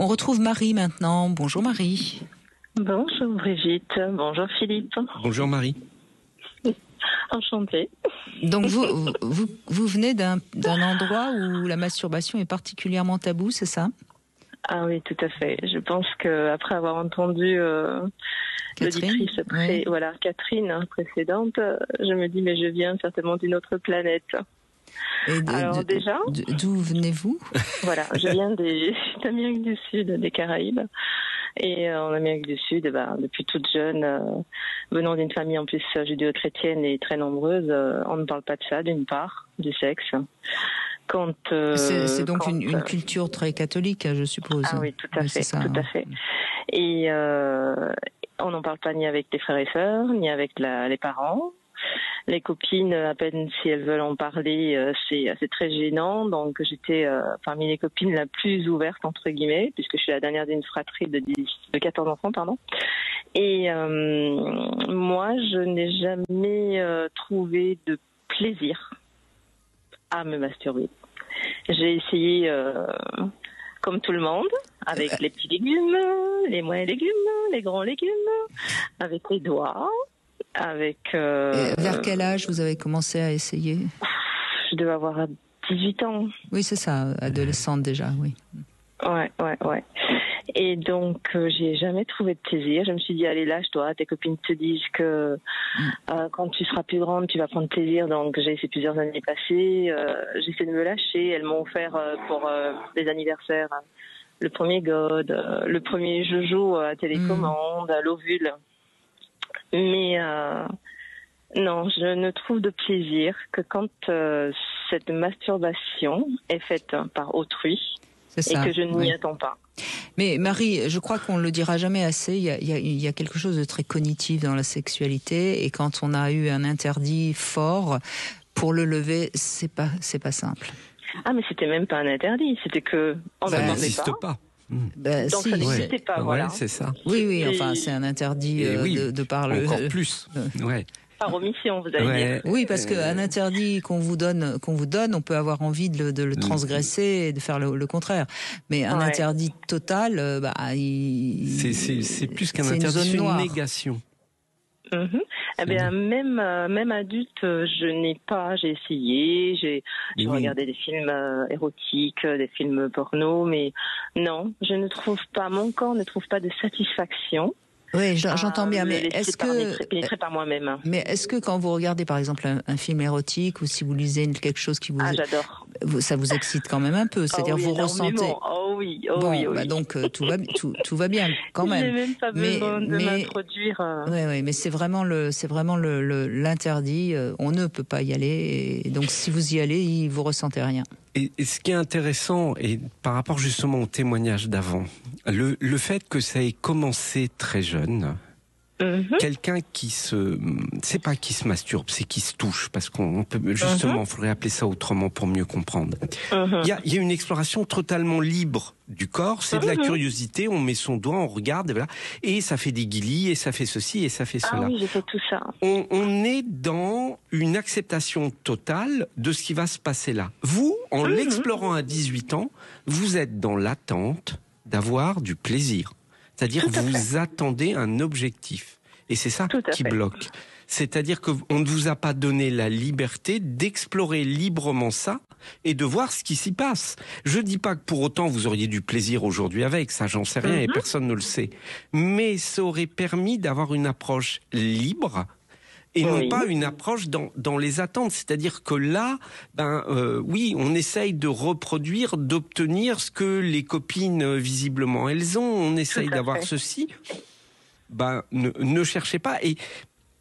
On retrouve Marie maintenant. Bonjour Marie. Bonjour Brigitte, bonjour Philippe. Bonjour Marie. Enchantée. Donc vous venez d'un endroit où la masturbation est particulièrement taboue, c'est ça? Ah oui, tout à fait. Je pense qu'après avoir entendu l'auditrice Catherine précédente, je me dis mais je viens certainement d'une autre planète. Alors déjà, d'où venez-vous? Voilà, je viens d'Amérique du Sud, des Caraïbes. Et en Amérique du Sud, depuis toute jeune, venant d'une famille en plus judéo-chrétienne et très nombreuse, on ne parle pas de ça, d'une part, du sexe. C'est donc une culture très catholique, je suppose. Ah oui, tout à fait. Et on n'en parle pas ni avec les frères et sœurs, ni avec les parents. Les copines, à peine si elles veulent en parler, c'est très gênant. Donc j'étais parmi les copines la plus ouverte, entre guillemets, puisque je suis la dernière d'une fratrie de 14 enfants, pardon. Et moi, je n'ai jamais trouvé de plaisir à me masturber. J'ai essayé, comme tout le monde, avec les petits légumes, les moyens légumes, les grands légumes, avec les doigts. Vers quel âge vous avez commencé à essayer? Je devais avoir 18 ans. Oui, c'est ça, adolescente déjà, oui. Ouais. Et donc, j'ai jamais trouvé de plaisir. Je me suis dit, allez, lâche-toi. Tes copines te disent que quand tu seras plus grande, tu vas prendre plaisir. Donc, j'ai essayé plusieurs années passées. J'essaie de me lâcher. Elles m'ont offert pour les anniversaires le premier God, le premier Jojo à télécommande, à l'ovule. Mais non, je ne trouve de plaisir que quand cette masturbation est faite par autrui et que je n'y attends pas. Mais Marie, je crois qu'on ne le dira jamais assez, il y a quelque chose de très cognitif dans la sexualité, et quand on a eu un interdit fort, pour le lever, c'est pas simple. Ah, mais c'était même pas un interdit, c'était que on ça n'existe pas. Donc ça n'existait pas, voilà. Ouais, c'est ça. Oui, enfin c'est un interdit de par le... Encore plus, ouais. Par omission, vous allez dire. Oui, parce qu'un interdit qu'on vous donne, on peut avoir envie de le transgresser et de faire le contraire. Mais un interdit total, c'est plus qu'un interdit, c'est une négation. Eh bien, même adulte, j'ai essayé, j'ai regardé des films érotiques, des films porno, mais non, je ne trouve pas, mon corps ne trouve pas de satisfaction. Oui, j'entends bien, mais est-ce que pénétrer par moi-même. Mais est-ce que quand vous regardez par exemple un film érotique ou si vous lisez quelque chose qui vous j'adore. Ça vous excite quand même un peu, c'est-à-dire vous ressentez. Oui. Donc tout va bien quand même. J'ai même pas besoin de m'introduire. Oui, mais c'est vraiment l'interdit. On ne peut pas y aller. Et donc si vous y allez, vous ressentez rien. Et ce qui est intéressant, et par rapport justement au témoignage d'avant, le fait que ça ait commencé très jeune, quelqu'un c'est pas qui se masturbe, c'est qui se touche, parce qu'on peut justement, faudrait appeler ça autrement pour mieux comprendre. Il y a une exploration totalement libre du corps, c'est de la curiosité, on met son doigt, on regarde, et ça fait des guilis, et ça fait ceci, et ça fait cela. Ah oui, j'ai fait tout ça. On est dans une acceptation totale de ce qui va se passer là. Vous, en l'explorant à 18 ans, vous êtes dans l'attente d'avoir du plaisir. C'est-à-dire que vous attendez un objectif. Et c'est ça qui bloque. C'est-à-dire qu'on ne vous a pas donné la liberté d'explorer librement ça et de voir ce qui s'y passe. Je dis pas que pour autant vous auriez du plaisir aujourd'hui avec ça, j'en sais rien et personne ne le sait. Mais ça aurait permis d'avoir une approche libre et non pas une approche dans les attentes. C'est-à-dire que là, on essaye de reproduire, d'obtenir ce que les copines, visiblement, elles ont. On essaye d'avoir ceci. Ne cherchez pas. Et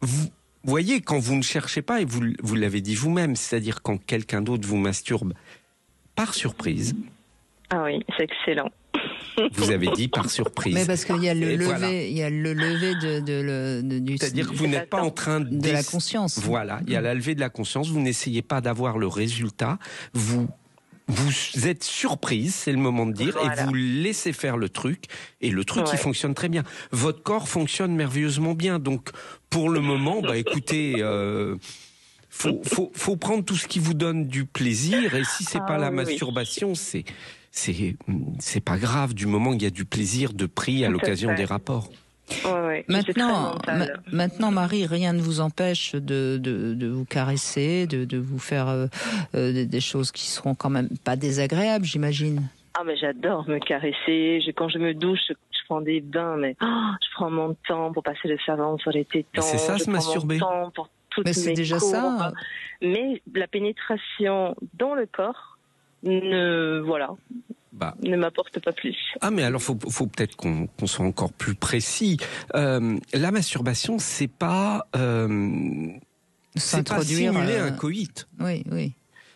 vous voyez, quand vous ne cherchez pas, et vous l'avez dit vous-même, c'est-à-dire quand quelqu'un d'autre vous masturbe par surprise. Ah oui, c'est excellent. Vous avez dit par surprise. Mais parce qu'il y a le lever, il y a le lever du. C'est-à-dire que vous n'êtes pas en train de la conscience. Voilà, il y a la levée de la conscience. Vous n'essayez pas d'avoir le résultat. Vous êtes surprise, c'est le moment de dire, et vous laissez faire le truc. Et le truc, il fonctionne très bien. Votre corps fonctionne merveilleusement bien. Donc, pour le moment, écoutez. Faut prendre tout ce qui vous donne du plaisir. Et si c'est pas la masturbation, c'est pas grave du moment qu'il y a du plaisir de prix à l'occasion des rapports. Ouais, maintenant, Marie, rien ne vous empêche de vous caresser, de vous faire des choses qui seront quand même pas désagréables, j'imagine. Ah, mais j'adore me caresser. Quand je me douche, je prends des bains, mais je prends mon temps pour passer le savon sur les tétons. C'est ça, se masturber. Mais c'est déjà ça. Mais la pénétration dans le corps, ne m'apporte pas plus. Ah, mais alors faut peut-être qu'on soit encore plus précis. La masturbation, c'est pas simuler un coït. Oui.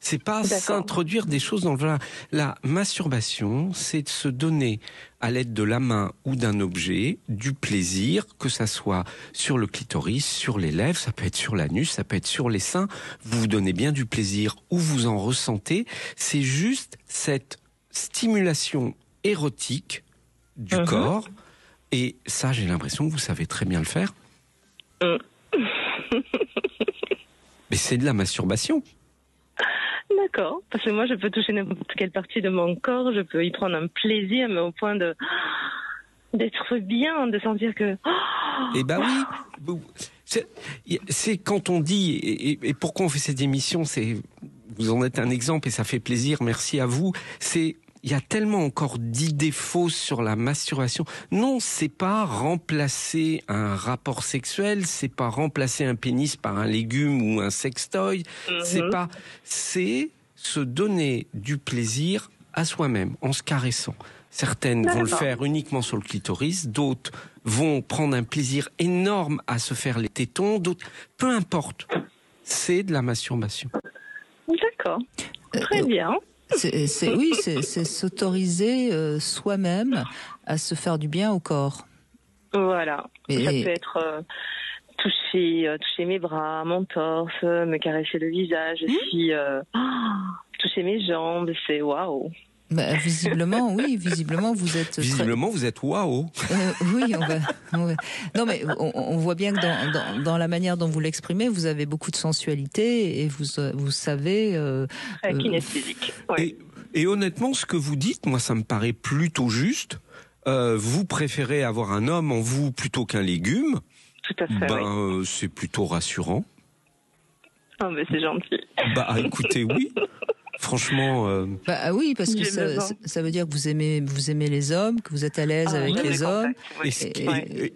C'est pas s'introduire des choses dans le vagin. La masturbation, c'est de se donner, à l'aide de la main ou d'un objet, du plaisir, que ça soit sur le clitoris, sur les lèvres, ça peut être sur l'anus, ça peut être sur les seins. Vous vous donnez bien du plaisir ou vous en ressentez. C'est juste cette stimulation érotique du corps. Et ça, j'ai l'impression que vous savez très bien le faire. Mais c'est de la masturbation. D'accord, parce que moi je peux toucher n'importe quelle partie de mon corps, je peux y prendre un plaisir, mais au point d'être bien, de sentir que... Eh ben oui, c'est quand on dit, et pourquoi on fait cette émission, vous en êtes un exemple et ça fait plaisir, merci à vous, il y a tellement encore d'idées fausses sur la masturbation. Non, c'est pas remplacer un rapport sexuel, c'est pas remplacer un pénis par un légume ou un sextoy. C'est se donner du plaisir à soi-même en se caressant. Certaines vont le faire uniquement sur le clitoris, d'autres vont prendre un plaisir énorme à se faire les tétons, d'autres, peu importe. C'est de la masturbation. D'accord. Très bien. C'est s'autoriser soi-même à se faire du bien au corps. Voilà. Ça peut être toucher mes bras, mon torse, me caresser le visage aussi, toucher mes jambes, c'est waouh. Visiblement, vous êtes... Visiblement, vous êtes waouh. Oui, Non, mais on voit bien que dans la manière dont vous l'exprimez, vous avez beaucoup de sensualité et vous savez... kinesthésique. Ouais. Et honnêtement, ce que vous dites, moi, ça me paraît plutôt juste. Vous préférez avoir un homme en vous plutôt qu'un légume. Tout à fait, c'est plutôt rassurant. Oh, mais c'est gentil. Écoutez, oui. Franchement... oui, parce que ça veut dire que vous aimez les hommes, que vous êtes à l'aise avec les hommes.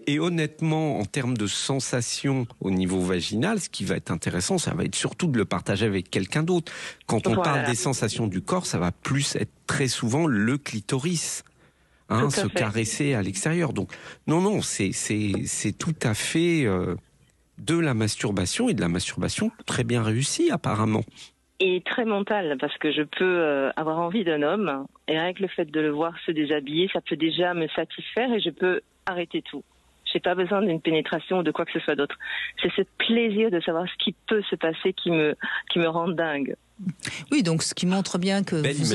Et honnêtement, en termes de sensations au niveau vaginal, ce qui va être intéressant, ça va être surtout de le partager avec quelqu'un d'autre. Quand on parle des sensations du corps, ça va plus être très souvent le clitoris. Se caresser à l'extérieur. Donc, non, c'est tout à fait de la masturbation, et de la masturbation très bien réussie, apparemment. Et très mentale, parce que je peux avoir envie d'un homme, et rien que le fait de le voir se déshabiller, ça peut déjà me satisfaire et je peux arrêter tout. J'ai pas besoin d'une pénétration ou de quoi que ce soit d'autre. C'est ce plaisir de savoir ce qui peut se passer qui me rend dingue. Oui, donc ce qui montre bien que vous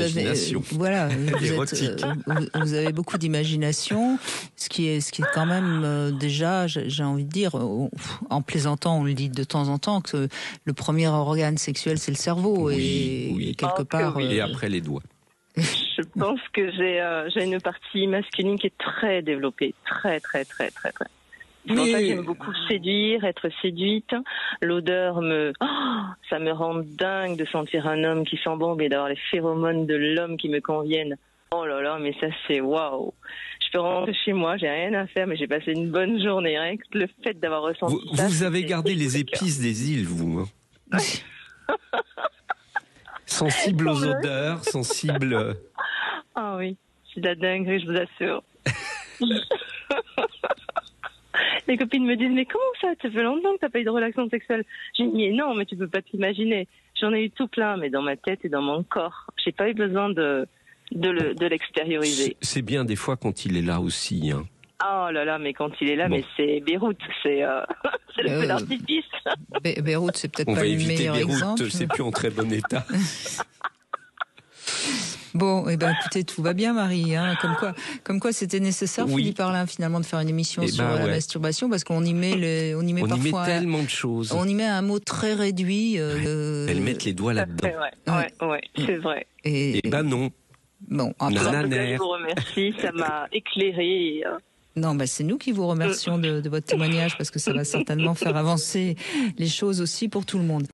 avez beaucoup d'imagination, ce qui est quand même déjà, j'ai envie de dire, en plaisantant, on le dit de temps en temps, que le premier organe sexuel c'est le cerveau et quelque part. Et après les doigts. Je pense que j'ai une partie masculine qui est très développée, très. C'est pour ça que j'aime beaucoup séduire, être séduite. L'odeur ça me rend dingue de sentir un homme qui sent bon et d'avoir les phéromones de l'homme qui me conviennent. Oh là là, mais ça c'est waouh. Je peux rentrer chez moi, j'ai rien à faire, mais j'ai passé une bonne journée. Rien que le fait d'avoir ressenti ça. Vous avez gardé les épices des îles, vous. Sensible aux odeurs, sensible... Ah oui, c'est de la dinguerie, je vous assure. Les copines me disent, mais comment ça, ça fait longtemps que t'as pas eu de relation sexuelle? J'ai dit, non, mais tu peux pas t'imaginer. J'en ai eu tout plein, mais dans ma tête et dans mon corps. J'ai pas eu besoin de l'extérioriser. C'est bien des fois quand il est là aussi. Hein. Oh là là, mais quand il est là, mais c'est Beyrouth, c'est le feu d'artifice. Beyrouth, c'est peut-être pas le meilleur exemple. On va éviter Beyrouth, c'est plus en très bon état. Bon, écoutez, tout va bien, Marie. Hein, comme quoi, c'était nécessaire, Philippe Arlin, finalement, de faire une émission sur la masturbation, parce qu'on y met parfois tellement de choses. On y met un mot très réduit. Elles mettent les doigts là-dedans. Ouais, c'est vrai. Et non. Bon, après, je vous remercie, ça m'a éclairé. Non, c'est nous qui vous remercions de votre témoignage parce que ça va certainement faire avancer les choses aussi pour tout le monde.